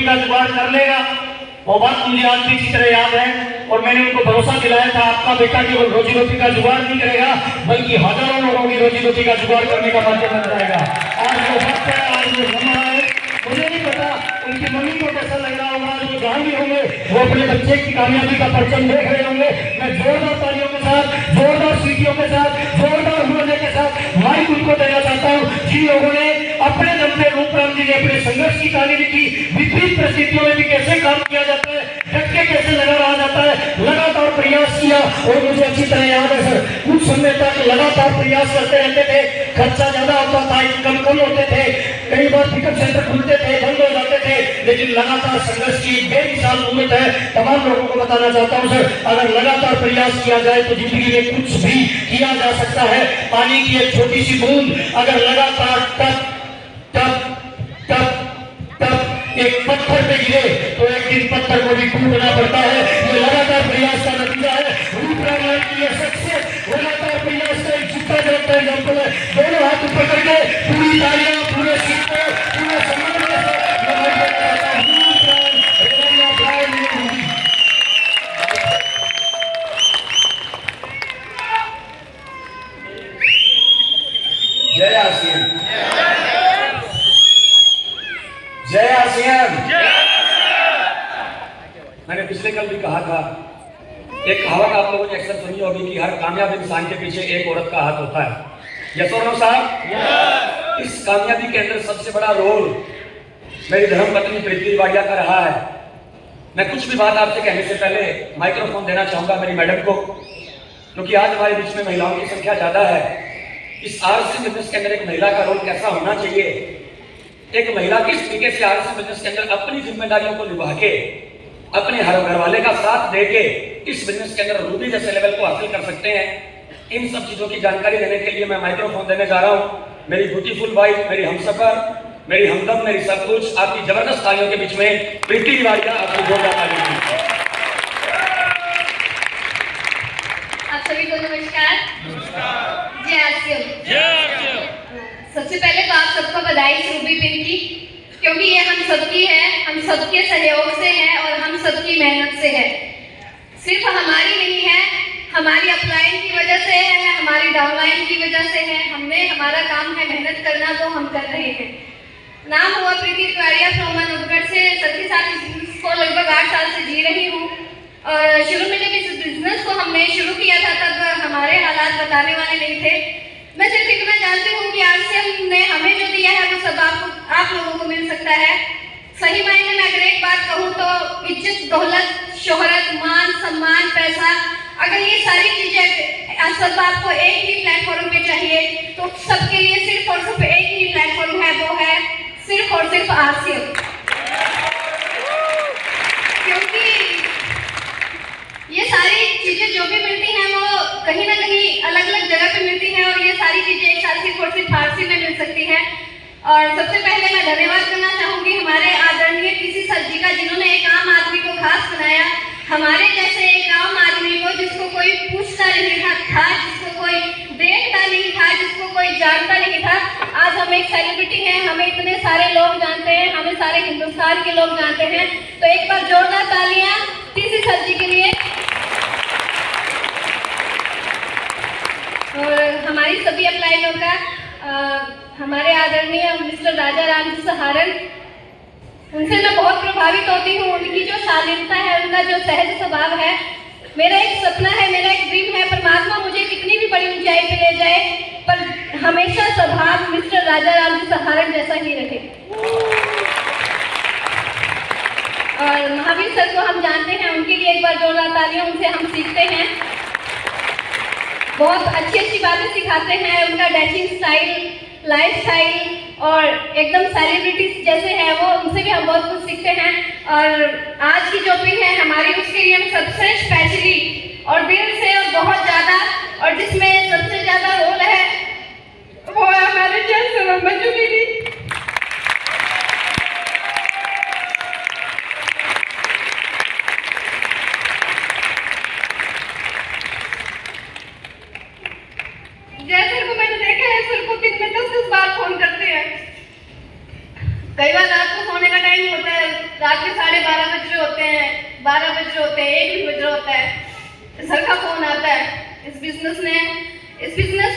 रोटी का जुगाड़ कर लेगा। वो बात मुझे आज भी अच्छी तरह याद है और मैंने उनको भरोसा दिलाया था आपका बेटा केवल रोजी रोटी का जुगाड़ नहीं करेगा बल्कि हजारों लोगों की रोजी रोटी का जुगाड़ करने का माध्यम बन जाएगा। आज वो वक्त है, आज वो समय है। मुझे नहीं पता उनकी मम्मी को कैसा लग रहा होगा, वो जहाँ भी होंगे वो अपने बच्चे की कामयाबी का परचम देख रहे होंगे। मैं जोरदार तालियों के साथ, जोरदार सीटियों के साथ, जोरदार हुए के साथ माइक उनको देना चाहता हूँ जिन लोगों ने अपने दम पे रूपराम जी ने अपने संघर्ष की कहानी लिखी, विपरीत परिस्थितियों में भी कैसे काम किया जाता है, डट के कैसे लगा रहा जाता है, लगातार प्रयास किया। और मुझे अच्छी तरह याद है सर, कुछ समय तक लगातार प्रयास करते रहते थे, खर्चा ज्यादा होता था, इनकम कम होते थे, कई बार पिकअप सेंटर खुलते थे, बंद हो जाते थे, लेकिन लगातार संघर्ष की बेमिसाल उम्मीद है। तमाम लोगों को बताना चाहता हूँ सर, अगर लगातार प्रयास किया जाए तो जिंदगी में कुछ भी किया जा सकता है। पानी की एक छोटी सी बूंद अगर लगातार टप टप टप टप एक पत्थर पे गिरे तो एक दिन पत्थर को भी टूटना पड़ता है। ये लगातार प्रयास का नतीजा है। रूपराम की ये सक्सेस लगातार प्रयास का एक जितना जगत है एग्जाम्पल है। दोनों हाथ ऊपर करके पूरी तालियां, पूरे सीटों, पूरे सम्मान के साथ जय आसियन, जय आसियन। मैंने पिछले कल भी कहा था, एक कहावत आप लोगों ने अक्सर सुनी होगी कि हर कामयाब इंसान के पीछे एक औरत का हाथ होता है। यस और नो साहब? इस कामयाबी के अंदर सबसे बड़ा रोल मेरी धर्मपत्नी प्रीति तिवारी का रहा है। मैं कुछ भी बात आपसे कहने से पहले माइक्रोफोन देना चाहूंगा मेरी मैडम को, क्योंकि आज हमारे बीच में महिलाओं की संख्या ज्यादा है। इस आरसी बिजनेस के अंदर एक महिला का रोल कैसा होना चाहिए, एक महिला किस तरीके से आरसी बिजनेस के अंदर अपनी जिम्मेदारियों को निभा के अपने हर घर वाले का साथ देके इस बिजनेस के अंदर रूबी जैसे लेवल को हासिल कर सकते हैं, इन सब चीजों की जानकारी देने के लिए मैं माइक्रोफोन देने जा रहा हूं मेरी ब्यूटीफुल वाइफ, मेरी हमसफर, मेरी हमदम, मेरी सब कुछ, आपकी जबरदस्त तालियों के बीच में प्रीति तिवारी आपको जोरदार तालियां। आप सभी को नमस्कार। जय आसियन। सबसे पहले तो आप सबको बधाई इस रूबी पिन की, क्योंकि ये हम सबकी है, हम सबके सहयोग से है और हम सबकी मेहनत से है। सिर्फ हमारी नहीं है, हमारी अपलाइन की वजह से है, हमारी डाउनलाइन की वजह से है। हमने, हमारा काम है मेहनत करना, तो हम कर रहे हैं। नाम हुआ प्रीति तिवारी फ्रॉम मनोहरगढ़ से, साथ ही साथ इस बिजनेस को लगभग 8 साल से जी रही हूँ। और शुरू में जब इस बिजनेस को हमने शुरू किया था तब हमारे हालात बताने वाले नहीं थे। मैं सिर्फ इतना जानती हूँ कि आरसीएम ने हमें जो दिया है वो सब आप लोगों को मिल सकता है। सही मायने में अगर एक बात कहूँ तो इज्जत, दौलत, शोहरत, मान, सम्मान, पैसा, अगर ये सारी चीजें सब आपको एक ही प्लेटफॉर्म पे चाहिए तो सबके लिए सिर्फ और सिर्फ एक ही प्लेटफॉर्म है, वो है सिर्फ और सिर्फ आरसीएम। क्योंकि ये सारी चीजें जो भी मिलती हैं वो कहीं ना कहीं अलग अलग जगह पे मिलती हैं और ये सारी चीजें एक साथ सिर्फ और सिर्फ आरसी में मिल सकती हैं। और सबसे पहले मैं धन्यवाद करना चाहूंगी हमारे आदरणीय पीसी सर जी का, जिन्होंने एक आम आदमी को खास बनाया, हमारे जैसे एक आम आदमी को जिसको कोई पूछता नहीं था, जिसको कोई देखता नहीं था, जिसको कोई जानता नहीं था। आज हम एक सेलिब्रिटी हैं, हमें इतने सारे लोग जानते हैं, हमें सारे हिंदुस्तान के लोग जानते हैं। तो एक बार जोरदार तालियां पीसी सर जी के लिए। और हमारी सभी अपलाइनों का हमारे आदरणीय मिस्टर राजा राम जी सहारन, उनसे मैं बहुत प्रभावित होती हूँ। उनकी जो शालीनता है, उनका जो सहज स्वभाव है, मेरा एक सपना है, मेरा एक ड्रीम है, परमात्मा मुझे कितनी भी बड़ी ऊंचाई पे ले जाए पर हमेशा स्वभाव मिस्टर राजा राम जी सहारन जैसा ही रहे। और महावीर सर को हम जानते हैं, उनके लिए एक बार जोरदार तालियां, उनसे हम सीखते हैं। बहुत अच्छी अच्छी बातें सिखाते हैं, उनका डैशिंग स्टाइल, लाइफ स्टाइल और एकदम सेलिब्रिटीज जैसे है वो, उनसे भी हम बहुत कुछ सीखते हैं। और आज की जो पिन है हमारी, उसके लिए हम सबसे स्पेशली और दिल से और बहुत ज़्यादा, और जिसमें सबसे ज़्यादा रोल है वो है हमारे जैसे मंजू दीदी। जैसे को मैंने देखा है, सर को दिन में 10-10 बार फोन करते हैं। कई बार रात को सोने का टाइम होता है, रात रात के 12:30 बज रहे होते हैं, 12 बज रहे होते हैं, 1 भी बज रहा होता है, सर का फोन आता है। इस बिजनेस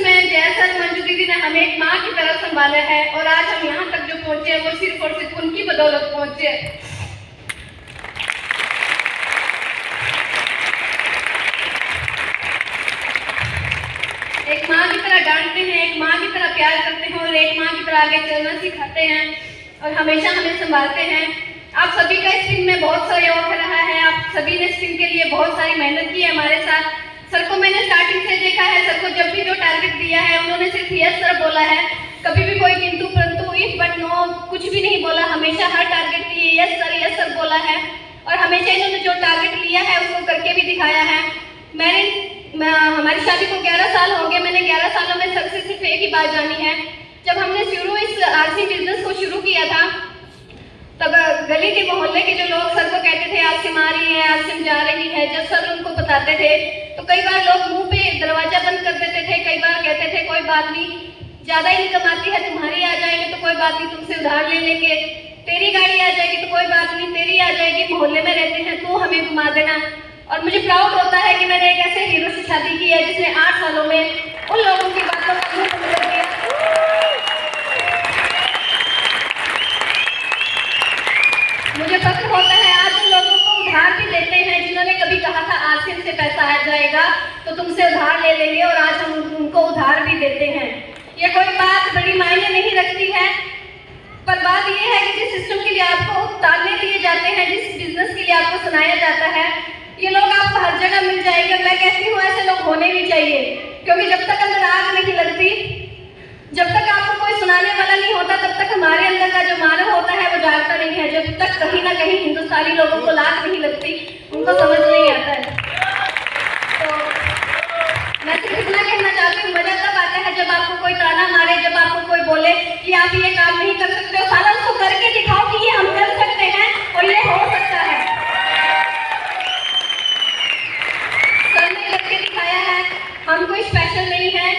में जय सर, मंजू दीदी ने हमें एक माँ की तरह संभाला है और आज हम यहाँ तक जो पहुंचे हैं वो सिर्फ और सिर्फ उनकी बदौलत पहुंचे। एक माँ की तरह डांटते हैं, एक माँ की तरह प्यार करते हैं और एक माँ की तरह आगे चलना सिखाते हैं और हमेशा हमें संभालते हैं। आप सभी का इस फिल्म में बहुत सहयोग रहा है, आप सभी ने इस फिल्म के लिए बहुत सारी मेहनत की है हमारे साथ। सर को मैंने स्टार्टिंग से देखा है, सर को जब भी जो टारगेट दिया है उन्होंने सिर्फ यस सर बोला है, कभी भी कोई किंतु परंतु इफ बट नो कुछ भी नहीं बोला। हमेशा हर टारगेट के लिए यस सर बोला है और हमेशा इन्होंने जो टारगेट लिया है उसको करके भी दिखाया है। हमारी शादी को 11 साल हो गए, मैंने 11 सालों में सर से सिर्फ एक ही बात जानी है। जब हमने इस आरसी बिजनेस को शुरू किया था तब गली के मोहल्ले के जो लोग सर को कहते थे आसिम आ रही है, आसिम जा रही है, जब सर उनको बताते थे तो कई बार लोग मुंह पे दरवाजा बंद कर देते थे, कई बार कहते थे कोई बात नहीं, ज्यादा इनकम आती है तुम्हारी आ जाएगी तो कोई बात नहीं, तुमसे उधार ले लेंगे, तेरी गाड़ी आ जाएगी तो कोई बात नहीं, तेरी आ जाएगी, मोहल्ले में रहते हैं तू हमें घुमा देना। और मुझे प्राउड होता है कि मैंने एक ऐसे हीरो से शादी की है जिसने 8 सालों में उन लोगों की बातों का मुंह बंद कर दिया। मुझे फक्र होता है आज उन लोगों को उधार भी देते हैं जिन्होंने कभी कहा था आसिम से पैसा आ जाएगा तो तुमसे उधार ले लेंगे, और आज हम उनको उधार भी देते हैं। ये कोई बात बड़ी मायने नहीं रखती है, पर बात ये है कि जिस सिस्टम के लिए आपको ताने दिए जाते हैं, जिस बिजनेस के लिए आपको सुनाया जाता है, ये लोग आपको हर जगह मिल जाएंगे। मैं कहती हूँ ऐसे लोग होने भी चाहिए, क्योंकि जब तक अंदर आग नहीं लगती, जब तक आपको कोई सुनाने वाला नहीं होता, तब तक हमारे अंदर का जो मानव होता है वो जागता नहीं है। जब तक कहीं ना कहीं हिंदुस्तानी लोगों को लात नहीं लगती, उनको समझ नहीं आता है। तो मैं सिर्फ इतना कहना चाहती हूँ, मजा तब आता है जब आपको कोई ताना मारे, जब आपको कोई बोले कि आप ये काम नहीं कर सकते हो, साला उसको करके दिखाओ कि ये हम कर सकते हैं और ये हो सकता है। सर ने करके दिखाया है, हम कोई स्पेशल नहीं है,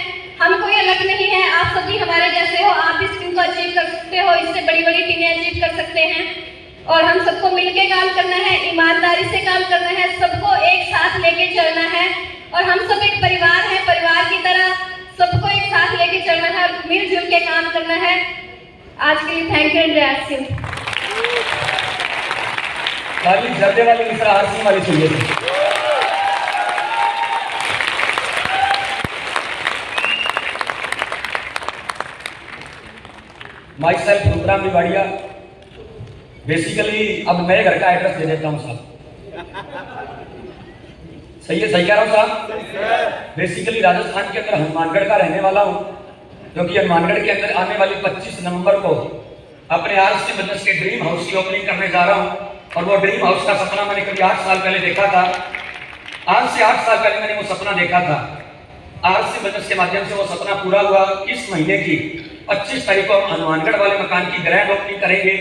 हम कोई अलग नहीं है, आप सभी हमारे जैसे हो, आप इस टीम को अचीव कर सकते हो, इससे बड़ी बड़ी टीमें अचीव कर सकते हैं। और हम सबको मिलके काम करना है, ईमानदारी से काम करना है, सबको एक साथ लेके चलना है, और हम सब एक परिवार है, परिवार की तरह सबको एक साथ लेके चलना है और मिलजुल के काम करना है। आज के लिए थैंक यू एंड जय वाली जर्दे वाली मिश्रा आरसी वाली चाहिए। My self Rudram Biwadiya. Basically अब नए घर का एड्रेस दे देता हूँ साहब, सही है, सही कह रहा हूँ साहब। बेसिकली राजस्थान के अंदर हनुमानगढ़ का रहने वाला हूँ, क्योंकि हनुमानगढ़ के अंदर आने वाली 25 नवंबर को अपने आरसी बिजनेस के ड्रीम हाउस की ओपनिंग करने जा रहा हूँ। और वो ड्रीम हाउस का सपना मैंने कभी 8 साल पहले देखा था। आज से 8 साल पहले मैंने वो सपना देखा था। आरसी बिजनेस के माध्यम से वो सपना पूरा हुआ। इस महीने की 25 तारीख को हम हनुमानगढ़ वाले मकान की ग्रैंड ओपनिंग करेंगे।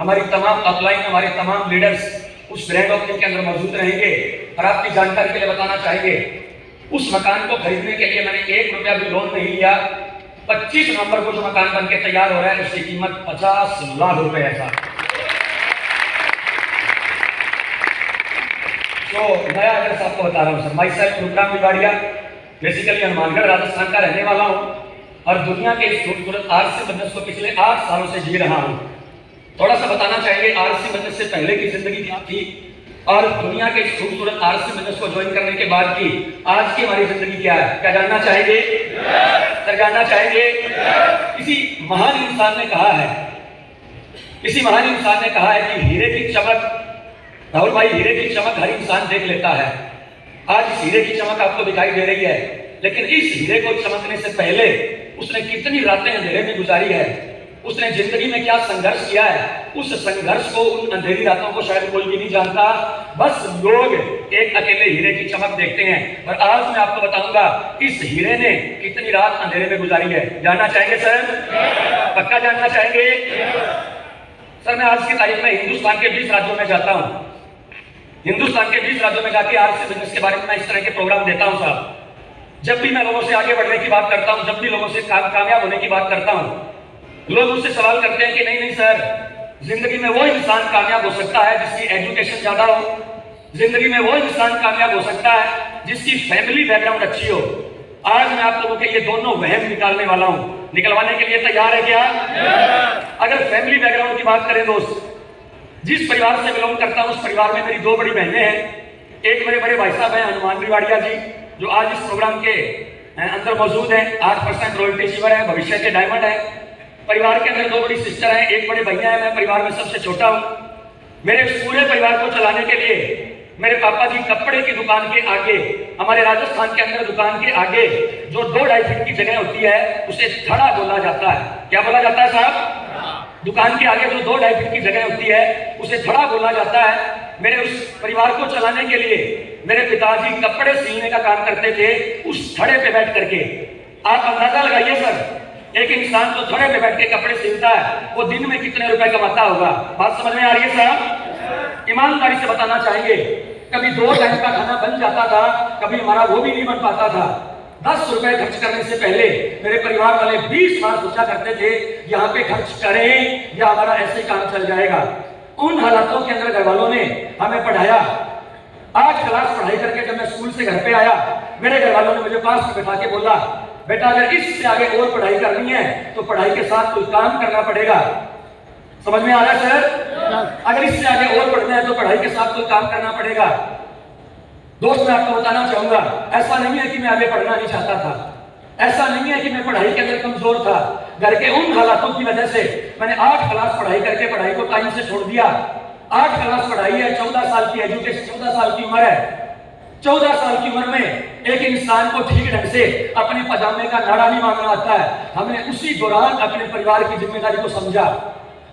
हमारी तमाम अपलाइन, हमारे तमाम लीडर्स उस ग्रैंड ओपनिंग के अंदर मौजूद रहेंगे। और आपकी जानकारी के लिए बताना चाहेंगे, उस मकान को खरीदने के लिए मैंने 1 रुपया भी लोन नहीं लिया। 25 नवंबर को जो मकान बनके तैयार हो रहा है उसकी कीमत 50 लाख रुपए है साहब। तो नया एड्रेस आपको बता रहा हूँ sir. Myself Rudram Biwadiya, basically Hanumangarh Rajasthan का रहने वाला हूँ और दुनिया के इस खूबसूरत आरसी बिजनेस को पिछले 8 सालों से जी रहा हूँ। थोड़ा सा बताना चाहेंगे आरसी बिजनेस से पहले की जिंदगी क्या थी और दुनिया के इस खूबसूरत आरसी बिजनेस को ज्वाइन करने के बाद की आज की हमारी जिंदगी क्या है, क्या जानना चाहेंगे? सर जानना चाहेंगे? किसी महान इंसान ने कहा है, किसी महान इंसान ने कहा है कि हीरे की चमक, राहुल भाई, हीरे की चमक हर इंसान देख लेता है। आज इस हीरे की चमक आपको दिखाई दे रही है, लेकिन इस हीरे को चमकने से पहले उसने कितनी रातें अंधेरे में गुजारी है, उसने जिंदगी में क्या संघर्ष किया है, उस संघर्ष को, उन अंधेरी रातों को शायद कोई भी नहीं जानता। बस लोग एक अकेले हीरे की चमक देखते हैं। और आज मैं आपको बताऊंगा इस हीरे ने कितनी रात अंधेरे में गुजारी है। जानना चाहेंगे सर? पक्का जानना चाहेंगे? सर मैं आज की तारीख में हिंदुस्तान के 20 राज्यों में जाता हूँ। हिंदुस्तान के 20 राज्यों में जाके आरसी बिजनेस के बारे में मैं इस तरह के प्रोग्राम देता हूँ साहब। जब भी मैं लोगों से आगे बढ़ने की बात करता हूँ, जब भी लोगों से कामयाब होने की बात करता हूँ, लोग मुझसे सवाल करते हैं कि नहीं नहीं सर, जिंदगी में वो इंसान कामयाब हो सकता है जिसकी एजुकेशन ज्यादा हो। जिंदगी में वो इंसान कामयाब हो सकता है जिसकी फैमिली बैकग्राउंड अच्छी हो। आज मैं आप लोगों के ये दोनों वहम निकालने वाला हूं। निकलवाने के लिए तैयार है क्या? अगर फैमिली बैकग्राउंड की बात करें दोस्त, जिस परिवार से बिलोंग करता हूं उस परिवार में मेरी 2 बड़ी बहनें हैं। एक मेरे बड़े भाई साहब हैं हनुमान रिवाड़िया जी, जो आज इस प्रोग्राम के अंदर मौजूद है। 8% रॉयल्टी रिसीवर है, भविष्य के डायमंड है। परिवार के अंदर 2 बड़ी सिस्टर हैं, एक बड़े भैया है। मैं परिवार में सबसे छोटा हूं। मेरे पूरे परिवार को चलाने के लिए मेरे पापा जी कपड़े की दुकान के आगे, हमारे राजस्थान के अंदर दुकान के आगे जो 2-2.5 फीट की जगह होती है उसे थड़ा बोला जाता है। क्या बोला जाता है साहब? दुकान के आगे जो 2-2.5 फीट की जगह होती है उसे थड़ा बोला जाता है। मेरे उस परिवार को चलाने के लिए मेरे पिताजी कपड़े सिलने का काम करते थे उस थड़े पे बैठ करके। आप अंदाजा लगाइए सर, एक इंसान जो थड़े पे बैठ के कपड़े सिलता है वो दिन में कितने रुपए कमाता होगा? बात समझ में आ रही है साहब? ईमानदारी से बताना चाहेंगे, कभी 2 टाइम का खाना बन जाता था, कभी हमारा वो भी नहीं बन पाता था। 10 रुपए खर्च करने से पहले मेरे परिवार वाले 20 बार सोचा करते थे यहाँ पे खर्च करें या हमारा ऐसे काम चल जाएगा। उन हालातों के अंदर घर वालों ने हमें पढ़ाया। 8 क्लास पढ़ाई करके जब मैं स्कूल से घर पे आया, मेरे घर वालों ने मुझे पास में बैठा के बोला, बेटा अगर इससे आगे और पढ़ाई करनी है तो पढ़ाई के साथ कोई काम करना पड़ेगा। समझ में आ रहा है सर? अगर इससे आगे और पढ़ना है तो पढ़ाई के साथ कोई काम करना पड़ेगा। दोस्त मैं आपको बताना चाहूंगा, ऐसा नहीं है कि मैं आगे पढ़ना नहीं चाहता था, ऐसा नहीं है कि मैं पढ़ाई के अंदर कमजोर था। घर के उन हालातों की वजह से मैंने 8 क्लास पढ़ाई करके पढ़ाई को टाइम से छोड़ दिया। 8 क्लास पढ़ाई है, 14 साल की एजुकेशन, 14 साल की उम्र है। 14 साल की उम्र में एक इंसान को ठीक ढंग से अपने पजामे का नाड़ा नहीं मांगना आता है। हमने उसी दौरान अपने परिवार की जिम्मेदारी को समझा,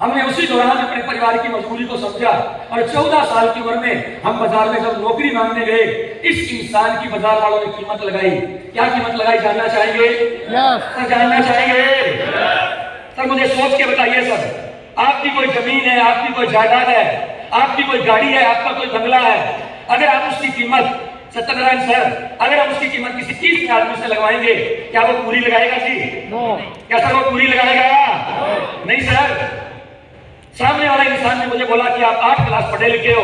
हमने उसी दौरान अपने परिवार की मजबूरी को समझा और 14 साल की उम्र में हम बाजार में जब नौकरी मांगने गए, इस इंसान की बाजार वालों ने कीमत लगाई। क्या कीमत लगाई जानना चाहेंगे? सर जानना चाहेंगे? सर मुझे सोच के बताइए सर, आपकी कोई जमीन है, आपकी कोई जायदाद है, आपकी कोई गाड़ी है, आपका कोई बंगला है, अगर आप उसकी कीमत, सत्यनारायण सर, अगर हम उसकी कीमत किसी 30 आदमी से लगवाएंगे, क्या वो पूरी लगाएगा जी? क्या सर वो पूरी लगाएगा? नहीं सर। सामने वाला इंसान ने मुझे बोला कि आप 8 क्लास पढ़े लिखे हो,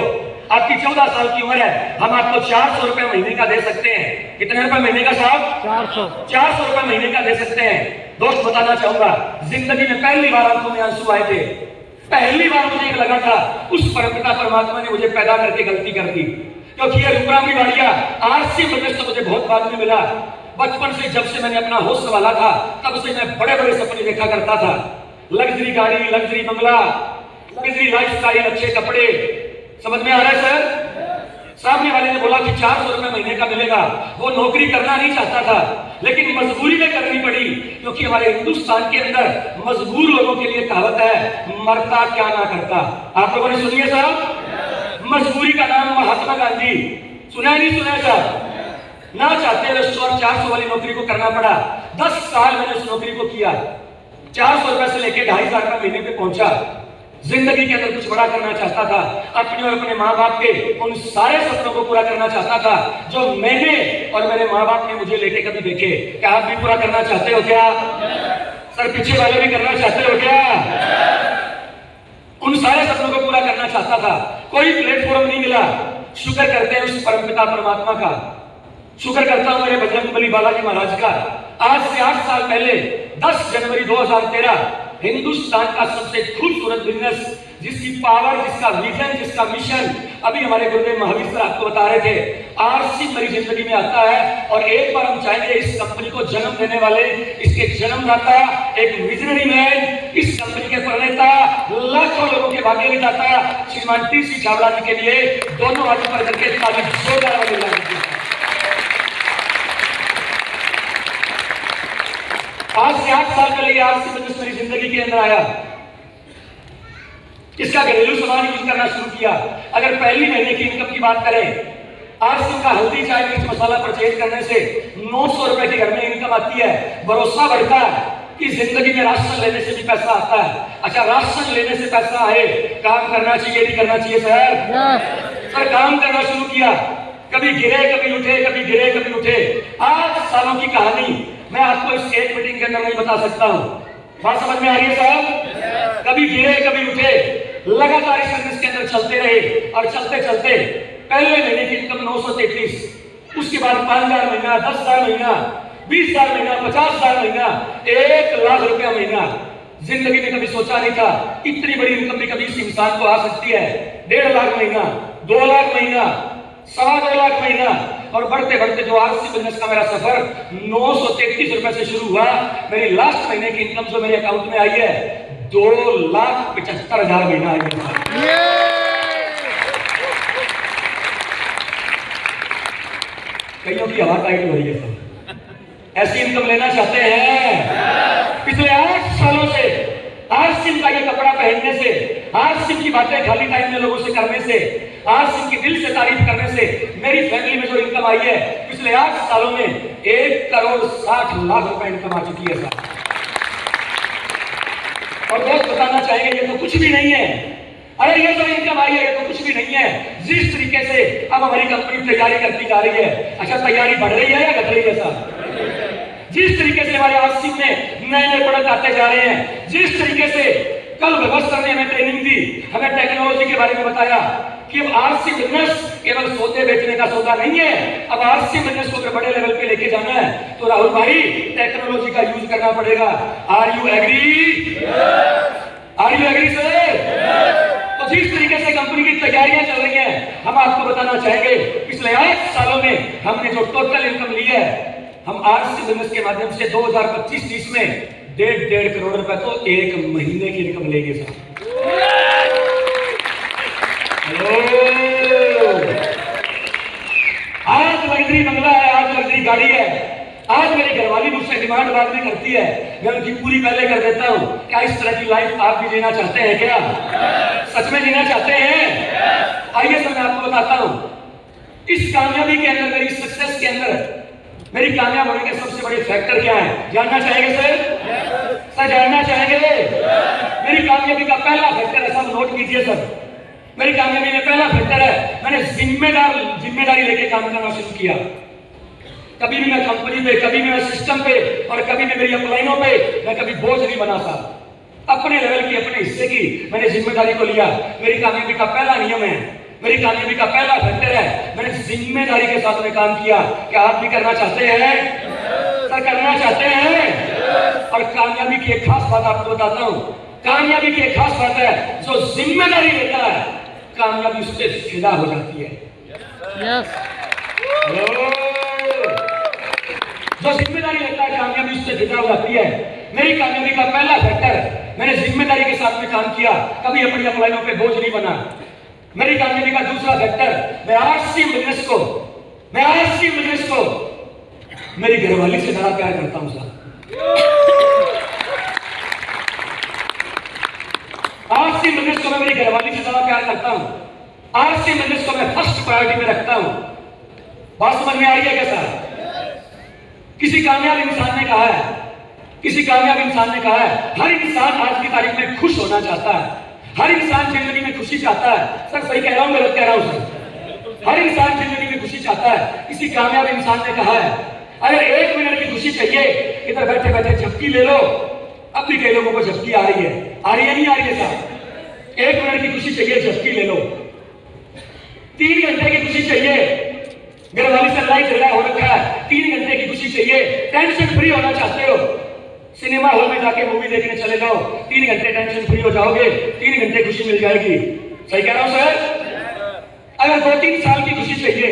आपकी 14 साल की उम्र है, हम आपको 400 रुपए महीने का दे सकते हैं। कितने रुपए महीने का साहब? 400 रुपए महीने का दे सकते हैं। दोस्त बताना चाहूंगा, जिंदगी में पहली बार आंखों में आंसू आए थे। पहली बार मुझे लगा था उस परमपिता परमात्मा ने मुझे पैदा करके गलती कर दी, क्योंकि ये रूपरामी वाड़िया आरसी मदद से मुझे बहुत बाद में मिला। बचपन से जब से मैंने अपना होश संभाला था तब से मैं बड़े बड़े सपने देखा करता था, लग्जरी गाड़ी, लग्जरी बंगला, लग्जरी लाइफस्टाइल, अच्छे कपड़े। समझ में आ रहा है सर? सामने वाले ने बोला कि 400 रुपए महीने का मिलेगा। वो नौकरी करना नहीं चाहता था, लेकिन मजबूरी में करनी पड़ी, क्योंकि हमारे हिंदुस्तान के अंदर मजबूर लोगों के लिए कहावत है, मरता क्या ना करता। आप लोगों ने सुनिए साहब, मजबूरी का नाम महात्मा गांधी, सुना नहीं सुना साहब? ना चाहते हुए 400 वाली नौकरी को करना पड़ा। 10 साल मैंने उस नौकरी को किया, 400 रुपए से लेकर 2,500 रुपए महीने पे पहुंचा। जिंदगी के अंदर कुछ बड़ा करना चाहता था, अपने और अपने माँ बाप के उन सारे सपनों को पूरा करना चाहता था जो मैंने और मेरे माँ बाप ने मुझे लेके कभी देखे। क्या आप भी पूरा करना चाहते हो क्या? सर पीछे वाले भी करना चाहते हो क्या? उन सारे सपनों को पूरा करना चाहता था, कोई प्लेटफॉर्म नहीं मिला। शुक्र करते हैं उस परमपिता परमात्मा का, शुक्र करता हूं मेरे बजरंगबली बालाजी महाराज का। आज से 8 साल पहले 10 जनवरी 2013 हिंदुस्तान का सबसे खूबसूरत बिजनेस, जिसकी पावर, जिसका विजन, जिसका मिशन अभी हमारे गुरुदेव महावीर सर आपको बता रहे थे, आरसी मेरी जिंदगी में आता है। और एक बार हम चाहेंगे इस कंपनी को जन्म देने वाले, इसके जन्मदाता, एक विजनरी मैन, इस कंपनी के प्रणेता, लाखों लोगों के भाग्य विधाता श्रीमान टी.सी. छाबड़ा जी के लिए दोनों हाथों पर करके जोरदार वाले। आज से 8 साल पहले आरसी बिजनेस मेरी जिंदगी के अंदर आया, इसका घरेलू सामान यूज करना शुरू किया। अगर पहली महीने की इनकम की बात करें, आरसी का हल्दी, चाय, मिर्च, मसाला परचेज करने से 900 रुपए के घर में इनकम आती है। भरोसा बढ़ता है कि जिंदगी में राशन लेने से भी पैसा आता है। अच्छा, राशन लेने से पैसा आए, काम करना चाहिए नहीं करना चाहिए सर? सर काम करना शुरू किया, कभी गिरे कभी उठे, कभी गिरे कभी उठे। 8 सालों की कहानी मैं आपको इस एक मीटिंग के अंदर नहीं बता सकता हूं। बात समझ में आ रही है साहब? कभी गिरे कभी उठे, लगातार इस बिजनेस के अंदर चलते रहे और चलते चलते पहले महीने की इनकम 933, उसके बाद 5,000 महीना, 10,000 महीना, 20,000 महीना, 50,000 महीना, 1,00,000 रुपया महीना। जिंदगी में कभी सोचा नहीं था इतनी बड़ी इनकम भी कभी इस इंसान को आ सकती है। 1.5 लाख महीना, 2 लाख महीना, 2.25 लाख महीना, और बढ़ते बढ़ते जो आरसी बिजनेस का मेरा सफर 933 रुपए से शुरू हुआ, मेरी लास्ट महीने की इनकम जो मेरे अकाउंट में आई है 2,75,000 महीना आई है। कईयों की हवा टाइट हो रही है सब। ऐसी इनकम लेना चाहते हैं? पिछले 8 सालों से आरसिम का ये कपड़ा पहनने से, आरसिम की बातें खाली टाइम में लोगों से करने से, आरसिम की दिल से तारीफ करने से मेरी फैमिली में जो इनकम आई है पिछले 8 सालों में 1,60,00,000 रुपए इनकम आ चुकी है साहब। और दोस्त बताना चाहेंगे ये तो कुछ भी नहीं है। अरे ये जो इनकम आई है ये तो कुछ भी नहीं है। जिस तरीके से अब हमारी कंपनी तैयारी करती जा रही है, अच्छा तैयारी बढ़ रही है या घट रही है साहब? जिस तरीके से हमारे आरसिम में नए नए प्रोडक्ट आते जा रहे हैं, जिस तरीके से कल भगवत सर ने हमें ट्रेनिंग दी, हमें टेक्नोलॉजी के बारे में बताया कि अब आरसी बिजनेस केवल सौदे बेचने का सौदा नहीं है, अब आरसी बिजनेस को अगर बड़े लेवल पे लेके जाना है तो राहुल भाई टेक्नोलॉजी का यूज करना पड़ेगा। Are you agree? Are you agree sir? तो जिस तरीके से कंपनी की तैयारियां चल रही हैं, हम आपको बताना चाहेंगे पिछले 8 सालों में हमने जो टोटल इनकम ली है, हम आरसी बिजनेस के माध्यम से 2025-30 में 1.5 करोड़ रुपए तो एक महीने की इनकम लेंगे साहब। आज लग्जरी बंगला है, आज लग्जरी गाड़ी है, आज मेरी घरवाली मुझसे डिमांड बात भी करती है, मैं उनकी पूरी पहले कर देता हूं। क्या इस तरह की लाइफ आप भी जीना चाहते हैं? क्या सच में जीना चाहते हैं? आइए सर मैं आपको बताता हूं इस कामयाबी के अंदर, मेरी सक्सेस के अंदर मेरी कामयाब होने के सबसे बड़े फैक्टर क्या है, जानना चाहेंगे सर? सर जानना चाहेंगे? मेरी कामयाबी का पहला फैक्टर है, सब नोट कीजिए सर। मेरी कामयाबी में पहला फैक्टर है मैंने जिम्मेदारी लेके काम करना शुरू किया। कभी भी मैं कंपनी पे, कभी भी मैं सिस्टम पे, और कभी भी मेरी अपलाइनों पे मैं कभी बोझ नहीं बना साहब। अपने लेवल की, अपने हिस्से की मैंने जिम्मेदारी को लिया। मेरी कामयाबी का पहला नियम है, मेरी कामयाबी का पहला फैक्टर है मैंने जिम्मेदारी के साथ में काम किया। क्या आप भी करना चाहते हैं? सर करना चाहते हैं? और कामयाबी की एक खास बात आपको बताता हूं, कामयाबी की एक खास बात है जो जिम्मेदारी लेता है कामयाबी उससे फिदा हो जाती है। जो जिम्मेदारी लेता है कामयाबी उससे फिदा हो जाती है। मेरी कामयाबी का पहला फैक्टर मैंने जिम्मेदारी के साथ में काम किया, कभी अपनी अपलाइनों पे बोझ नहीं बना। मेरी कामयाबी का दूसरा फैक्टर, मैं आरसी बिजनेस को मेरी घरवाली से बड़ा प्यार करता हूं साहब। आरसी बिजनेस को मैं मेरी घरवाली से बड़ा प्यार करता हूं। आरसी बिजनेस को मैं फर्स्ट प्रायोरिटी में रखता हूं। बात समझ में आ रही है क्या साहब? किसी कामयाब इंसान ने कहा है, हर इंसान आज की तारीख में खुश होना चाहता है, हर इंसान जिंदगी में खुशी चाहता है। सर सही कह रहा हूं, गलत कह रहा हूं सर? हर इंसान जिंदगी में खुशी चाहता है। किसी कामयाब इंसान ने कहा है अगर 1 मिनट की खुशी चाहिए, इधर बैठे बैठे झपकी ले लो। अब भी कई लोगों को झपकी आ रही है, नहीं आ रही है साहब? 1 मिनट की खुशी चाहिए, झपकी ले लो। 3 घंटे की खुशी चाहिए, घरवाली से लड़ाई झगड़ा हो रखा है, 3 घंटे की खुशी चाहिए, टेंशन फ्री होना चाहते हो, सिनेमा हॉल में जाके मूवी देखने चले जाओ, 3 घंटे टेंशन फ्री हो जाओगे, 3 घंटे खुशी मिल जाएगी। सही कह रहा हूं सर? अगर 2-3 साल की खुशी चाहिए,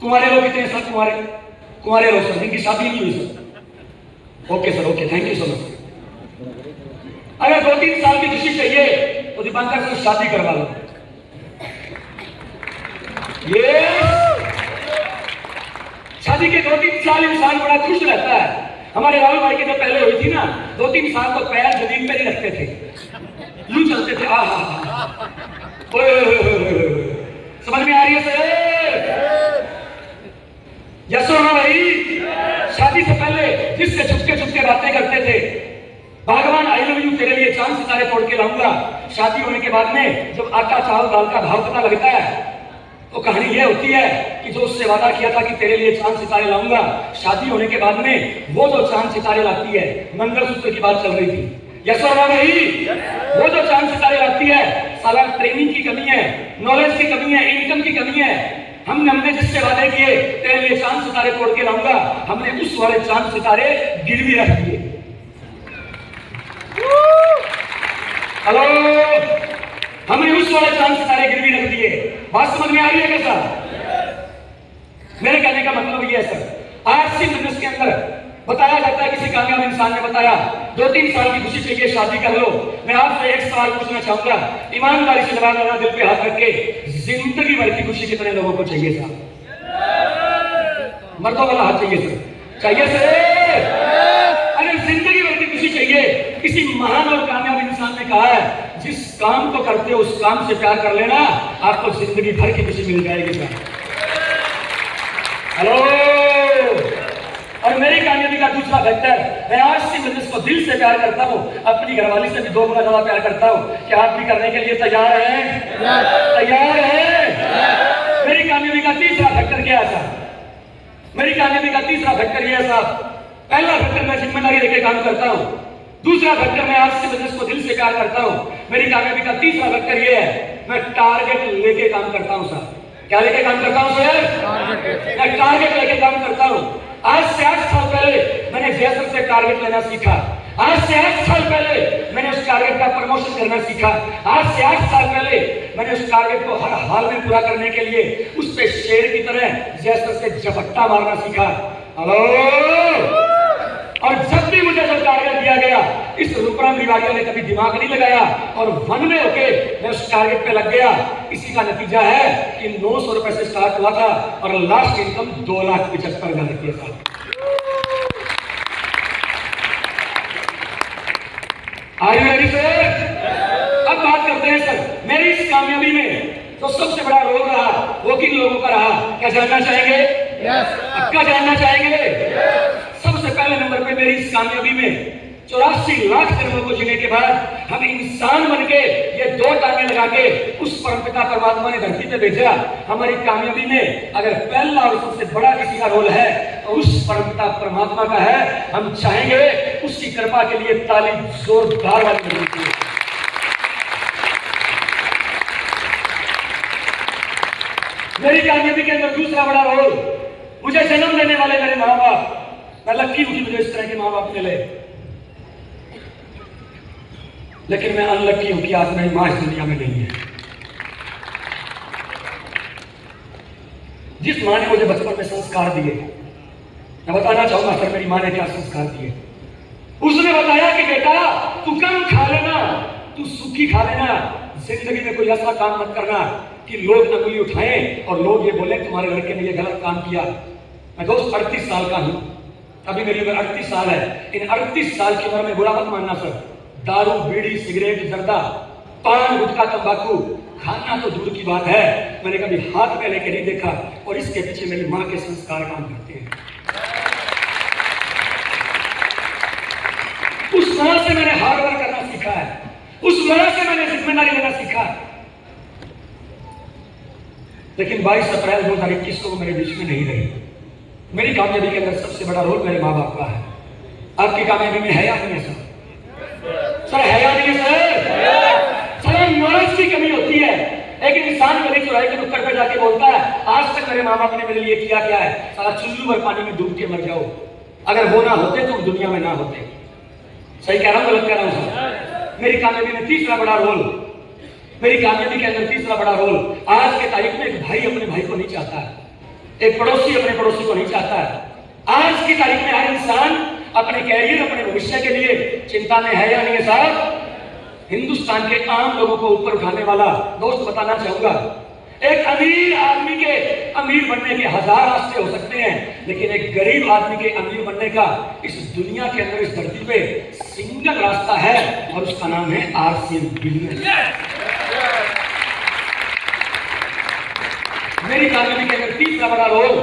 कुंवारे लोग कितने सर? कुंवारे लोग सर जिनकी शादी नहीं हुई sir. Okay sir, okay, thank you so much. अगर 2-3 साल की खुशी चाहिए तो दीपांकर से शादी करवा लो। ये शादी के 2-3 साल इंसान बड़ा खुश रहता है। हमारे राहुल भाई की जो पहले हुई थी ना, 2-3 साल तो पैर जमीन पे नहीं रखते थे, यूं चलते थे। समझ में आ रही है सर? यस और नो भाई? शादी से पहले जिससे चुपके चुपके बातें करते थे, भगवान आई लव यू तेरे लिए चांद सितारे तोड़ के लाऊंगा, शादी होने के बाद में जब आटा चावल दाल का भाव पता लगता है तो कहानी यह होती है कि जो उससे वादा किया था कि तेरे लिए चांद सितारे लाऊंगा, शादी होने के बाद में वो जो चांद सितारे लाती है, मंगलसूत्र की बात चल रही थी, यस और नो भाई? वो जो चांद सितारे लाती है, साला ट्रेनिंग की कमी है, नॉलेज की कमी है, इनकम की कमी है। हमने जिससे वादे किए तेरे लिए चांद सितारे तोड़ के लाऊंगा, हमने उस वाले चांद सितारे गिरवी रख दिए। हेलो, हमने उस वाले चांद सितारे गिरवी रख दिए। बात समझ में आ रही है कैसा? मेरे कहने का मतलब ये है सर, आरसी बिजनेस के अंदर बताया जाता है, किसी कामयाब इंसान ने बताया 2-3 साल की खुशी चाहिए, शादी कर लो। मैं आपसे एक सवाल पूछना चाहूंगा, ईमानदारी से जवाब देना, दिल पे हाथ रख के, जिंदगी भर की खुशी कितने लोगों को चाहिए साहब? मर्दों वाला हाथ चाहिए सर, चाहिए सर? अगर जिंदगी भर की खुशी चाहिए, किसी महान और कामयाब इंसान ने कहा है, जिस काम को करते हो उस काम से प्यार कर लेना, आपको जिंदगी भर की खुशी मिल जाएगी सर। हेलो, और मेरी कामयाबी का दूसरा फैक्टर, मैं आज से बिजनेस को दिल से प्यार करता हूँ, अपनी घरवाली से भी 2 गुना ज्यादा प्यार करता हूँ। क्या आप भी करने के लिए तैयार हैं? तैयार हैं? मेरी कामयाबी का तीसरा फैक्टर क्या है साहब? मेरी कामयाबी का तीसरा फैक्टर यह है साहब, पहला फैक्टर मैं जिम्मेदारी लेके काम करता हूँ, दूसरा फैक्टर मैं आज से बिजनेस को दिल से प्यार करता हूँ। मेरी कामयाबी का तीसरा फैक्टर यह है, मैं टारगेट लेके काम करता हूँ साहब। क्या लेके काम करता हूँ सर? मैं टारगेट लेके काम करता हूँ। आज से 8 साल पहले मैंने जैसर से टारगेट लेना सीखा। आज से 8 साल पहले मैंने उस टारगेट का प्रमोशन करना सीखा। आज से 8 साल पहले मैंने उस टारगेट को हर हाल में पूरा करने के लिए उस पे शेर की तरह जैसर से झपट्टा मारना सीखा। हेलो, और जब भी मुझे जो टारगेट दिया गया, इस रूपराम रिवाड़िया ने कभी दिमाग नहीं लगाया और वन में होके मैं उस टारगेट पे लग गया। इसी का नतीजा है कि 900 रुपए से स्टार्ट हुआ था और लास्ट इनकम 2,75,000 रुपये था। Are you ready sir? अब बात करते हैं सर, मेरी इस कामयाबी में तो सबसे बड़ा रोल रहा वो किन लोगों का रहा? क्या जानना चाहेंगे? क्या जानना चाहेंगे? सबसे पहले नंबर पे मेरी इस कामयाबी में 84 लाख जन्मों को जीने के बाद हम इंसान बन के ये 2 टांगें लगा के उस परमपिता परमात्मा ने धरती पे भेजा। हमारी कामयाबी में अगर पहला और सबसे बड़ा किसी का रोल है तो उस परमपिता परमात्मा का है। हम चाहेंगे उसकी कृपा के लिए ताली जोरदार वाली बजनी चाहिए। मेरी कामयाबी के अंदर दूसरा बड़ा रोल, मुझे जन्म देने वाले मेरे माँ बाप। मैं लकी हूं कि मुझे इस तरह के माँ बाप मिले, लेकिन मैं अनलकी हूं कि आज मेरी माँ इस दुनिया में नहीं है। जिस माँ ने मुझे बचपन में संस्कार दिए, मैं बताना चाहूंगा सर मेरी माँ ने क्या संस्कार दिए। उसने बताया कि बेटा तू कम खा लेना, तू सूखी खा लेना, जिंदगी में कोई ऐसा काम मत करना कि लोग अंगुली उठाएं और लोग ये बोले तुम्हारे लड़के ने ये गलत काम किया। मैं दोस्त 38 साल का हूं, अभी मेरी उम्र 38 साल है। इन 38 साल की उम्र में बुरा मत मानना सर, दारू, बीड़ी, सिगरेट, जर्दा, पान, गुटखा, तंबाकू खाना तो दूर की बात है, मैंने कभी हाथ में लेके नहीं देखा। और इसके पीछे मेरी माँ के संस्कार काम करते हैं। उस माँ से मैंने हार्ड वर्क करना सीखा है, उस माँ से मैंने जिम्मेदारी लेना सीखा। लेकिन 22 अप्रैल 2021 को वो मेरे बीच में नहीं रही। मेरी कामयाबी के अंदर सबसे बड़ा रोल मेरे माँ बाप का है। आपकी कामयाबी में है या नहीं है सर? सर है या नहीं है सर? सर नॉलेज की कमी होती है। एक इंसान गली चौराहे के नुक्कड़ पे जाके बोलता है आज तक मेरे माँ बाप ने मेरे लिए किया क्या है? सारा चुल्लू भर पानी में डूब के मर जाओ, अगर वो ना होते तो दुनिया में ना होते। सही कह रहा हूँ गलत कह रहा हूँ सर? मेरी कामयाबी में तीसरा बड़ा रोल, मेरी कामयाबी के अंदर तीसरा बड़ा रोल, आज के तारीख में एक भाई अपने भाई को नहीं चाहता है, एक पड़ोसी अपने पड़ोसी को नहीं चाहता है। आज की तारीख में हर इंसान अपने कैरियर, अपने भविष्य के लिए चिंता में है या नहीं है साहब? हिंदुस्तान के आम लोगों को ऊपर उठाने वाला दोस्त बताना चाहूंगा, एक अमीर आदमी के अमीर बनने के 1000 रास्ते हो सकते हैं, लेकिन एक गरीब आदमी के अमीर बनने का इस दुनिया के अंदर, इस धरती पे सिंगल रास्ता है और उसका नाम है आरसीएम बिजनेस। मेरी कामयाबी के अंदर तीसरा बड़ा रोल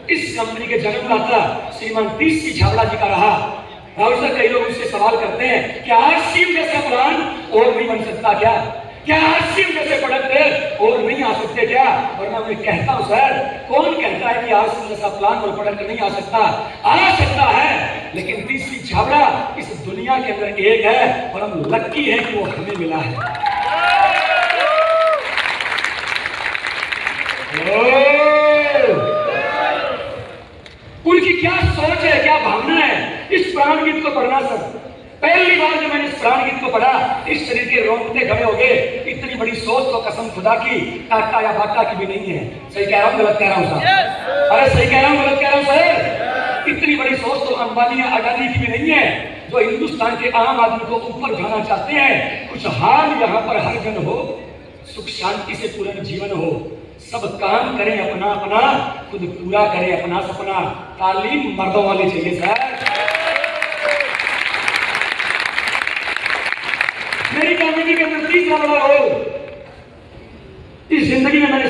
इस कंपनी के जन्मदाता श्रीमान पीसी छाबड़ा जी का रहा। राहुल सर, कई लोग उससे सवाल करते हैं कि आरसीएम जैसा प्लान और नहीं बन सकता क्या? क्या आरसीएम जैसे प्रोडक्ट और नहीं आ सकते क्या? और मैं उन्हें कहता हूं सर, कौन कहता है कि आरएसएस जैसा प्लान और प्रोडक्ट नहीं आ सकता है, लेकिन तीसरी छाबड़ा इस दुनिया के अंदर एक है और हम लक्की हैं कि वो हमें मिला है। उनकी क्या सोच है, क्या भावना है, इस प्राण गीत को पढ़ना सर। पहली बार जब मैंने इस प्राण गीत को पढ़ा, इस शरीर के रोंगटे खड़े हो गए। इतनी बड़ी सोच तो कसम खुदा की टाटा या बाटा की भी नहीं है। सही कह रहा हूँ गलत कह रहा हूँ साहब? अरे सही कह रहा हूँ गलत कह रहा हूँ सर? इतनी बड़ी सोच तो अंबानी या अडानी की भी नहीं है, जो हिंदुस्तान के आम आदमी को ऊपर जाना चाहते हैं। कुछ हाल यहाँ पर हर जन हो, सुख शांति से पूर्ण जीवन हो, सब काम करें अपना अपना, खुद पूरा करें अपना सपना। तालीम मर्दों वाले चाहिए सर। मेरी कॉमेडी के अंदर तीसरा बड़ा रोल इस जिंदगी में मैंने